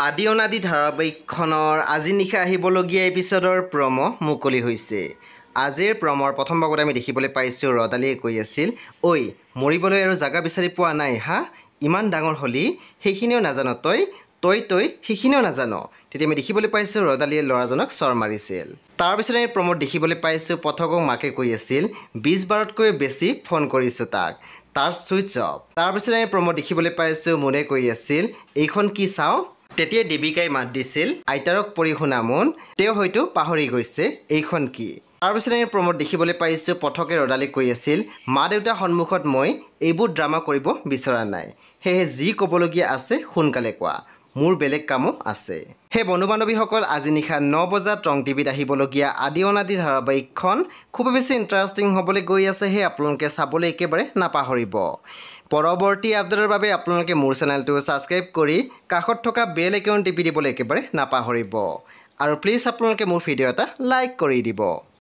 আদি অনাদি ধাৰাবাহিকখনৰ আজি নিশা আহিবলগীয়া এপিছডৰ প্ৰম' মুকলি হৈছে। আজিৰ প্ৰমৰ প্ৰথম ভাগত আমি দেখিবলৈ পাইছোঁ ৰদালিয়ে কৈ আছিল, ঐ মৰিবলৈ আৰু জাগা বিচাৰি পোৱা নাই হা, ইমান ডাঙৰ হ'লি সেইখিনিও নাজান তই সেইখিনিও নাজান। তেতিয়া আমি দেখিবলৈ পাইছোঁ ৰদালিয়ে ল'ৰাজনক চৰ মাৰিছিল। তাৰপিছত আমি প্ৰমত দেখিবলৈ পাইছোঁ পথকক মাকে কৈ আছিল 20 বাৰতকৈ বেছি ফোন কৰিছোঁ তাক, তাৰ ছুইচ অফ। তাৰপিছত আমি প্ৰমত দেখিবলৈ পাইছোঁ মুনে কৈ আছিল এইখন কি চাওঁ। তেতিয়া দেৱিকাই মাত দিছিল আইতাৰক পঢ়ি শুনা মুন, তেওঁ হয়তো পাহৰি গৈছে এইখন কি। তাৰপিছত আমি প্ৰমত দেখিবলৈ পাইছোঁ পথকে ৰদালিক কৈ আছিল মা দেউতাৰ সন্মুখত মই এইবোৰ ড্ৰামা কৰিব বিচৰা নাই, সেয়েহে যি ক'বলগীয়া আছে সোনকালে কোৱা, মোৰ বেলেগ কামো আছে। সেই বন্ধু বান্ধৱীসকল আজি নিশা 9 বজাত ৰং টিভিত আহিবলগীয়া আদি অনাদি ধাৰাবাহিকখন খুব বেছি ইণ্টাৰেষ্টিং হ'বলৈ গৈ আছে, সেই আপোনালোকে চাবলৈ একেবাৰে নাপাহৰিব। পৰৱৰ্তী আপডেটৰ বাবে আপোনালোকে মোৰ চেনেলটো ছাবস্ক্ৰাইব কৰি কাষত থকা বেল আইকন টিপি দিবলৈ একেবাৰে নাপাহৰিব। আৰু প্লিজ আপোনালোকে মোৰ ভিডিঅ' এটা লাইক কৰি দিব।